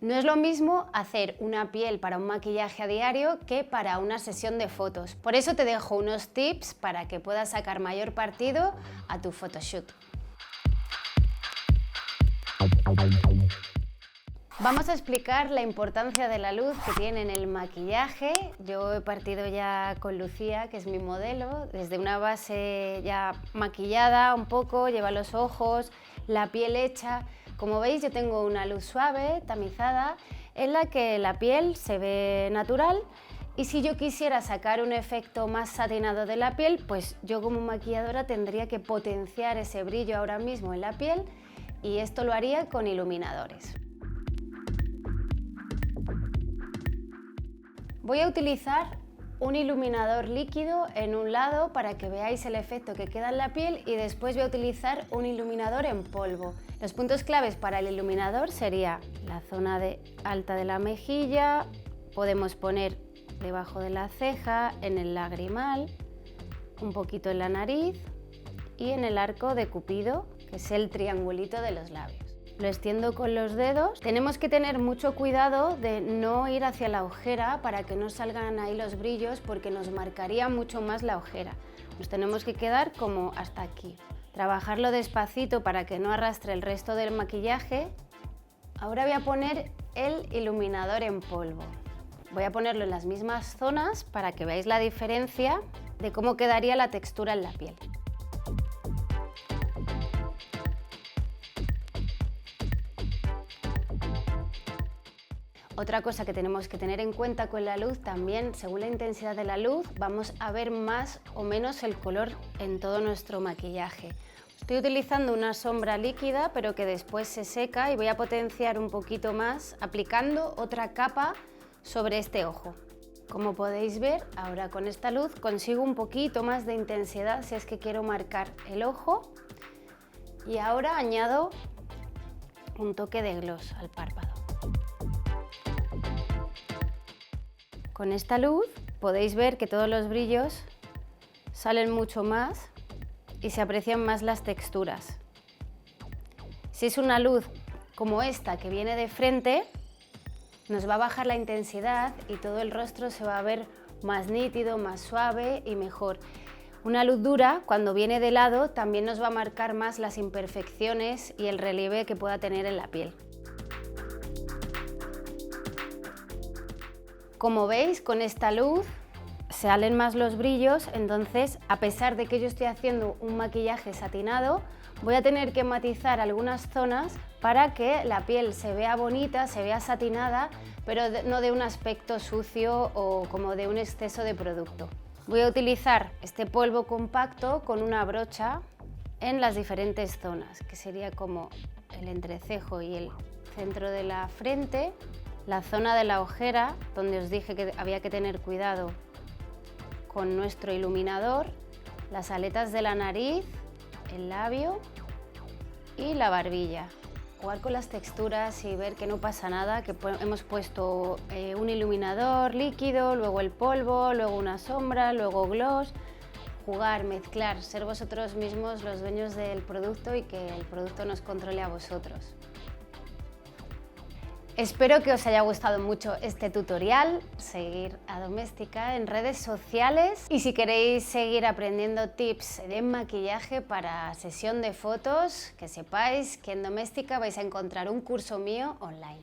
No es lo mismo hacer una piel para un maquillaje a diario que para una sesión de fotos. Por eso te dejo unos tips para que puedas sacar mayor partido a tu photoshoot. Vamos a explicar la importancia de la luz que tiene en el maquillaje. Yo he partido ya con Lucía, que es mi modelo, desde una base ya maquillada un poco, lleva los ojos, la piel hecha. Como veis, yo tengo una luz suave, tamizada, en la que la piel se ve natural, y si yo quisiera sacar un efecto más satinado de la piel, pues yo como maquilladora tendría que potenciar ese brillo ahora mismo en la piel, y esto lo haría con iluminadores. Voy a utilizar un iluminador líquido en un lado para que veáis el efecto que queda en la piel, y después voy a utilizar un iluminador en polvo. Los puntos claves para el iluminador sería la zona alta de la mejilla, podemos poner debajo de la ceja, en el lagrimal, un poquito en la nariz y en el arco de Cupido, que es el triangulito de los labios. Lo extiendo con los dedos. Tenemos que tener mucho cuidado de no ir hacia la ojera para que no salgan ahí los brillos, porque nos marcaría mucho más la ojera. Nos tenemos que quedar como hasta aquí. Trabajarlo despacito para que no arrastre el resto del maquillaje. Ahora voy a poner el iluminador en polvo. Voy a ponerlo en las mismas zonas para que veáis la diferencia de cómo quedaría la textura en la piel. Otra cosa que tenemos que tener en cuenta con la luz también, según la intensidad de la luz, vamos a ver más o menos el color en todo nuestro maquillaje. Estoy utilizando una sombra líquida, pero que después se seca, y voy a potenciar un poquito más aplicando otra capa sobre este ojo. Como podéis ver, ahora con esta luz consigo un poquito más de intensidad si es que quiero marcar el ojo, y ahora añado un toque de gloss al párpado. Con esta luz podéis ver que todos los brillos salen mucho más y se aprecian más las texturas. Si es una luz como esta que viene de frente, nos va a bajar la intensidad y todo el rostro se va a ver más nítido, más suave y mejor. Una luz dura, cuando viene de lado, también nos va a marcar más las imperfecciones y el relieve que pueda tener en la piel. Como veis, con esta luz salen más los brillos, entonces a pesar de que yo estoy haciendo un maquillaje satinado, voy a tener que matizar algunas zonas para que la piel se vea bonita, se vea satinada, pero no de un aspecto sucio o como de un exceso de producto. Voy a utilizar este polvo compacto con una brocha en las diferentes zonas, que sería como el entrecejo y el centro de la frente, la zona de la ojera, donde os dije que había que tener cuidado con nuestro iluminador, las aletas de la nariz, el labio y la barbilla. Jugar con las texturas y ver que no pasa nada, que hemos puesto un iluminador líquido, luego el polvo, luego una sombra, luego gloss. Jugar, mezclar, ser vosotros mismos los dueños del producto y que el producto nos controle a vosotros. Espero que os haya gustado mucho este tutorial. Seguir a Doméstica en redes sociales, y si queréis seguir aprendiendo tips de maquillaje para sesión de fotos, que sepáis que en Doméstica vais a encontrar un curso mío online.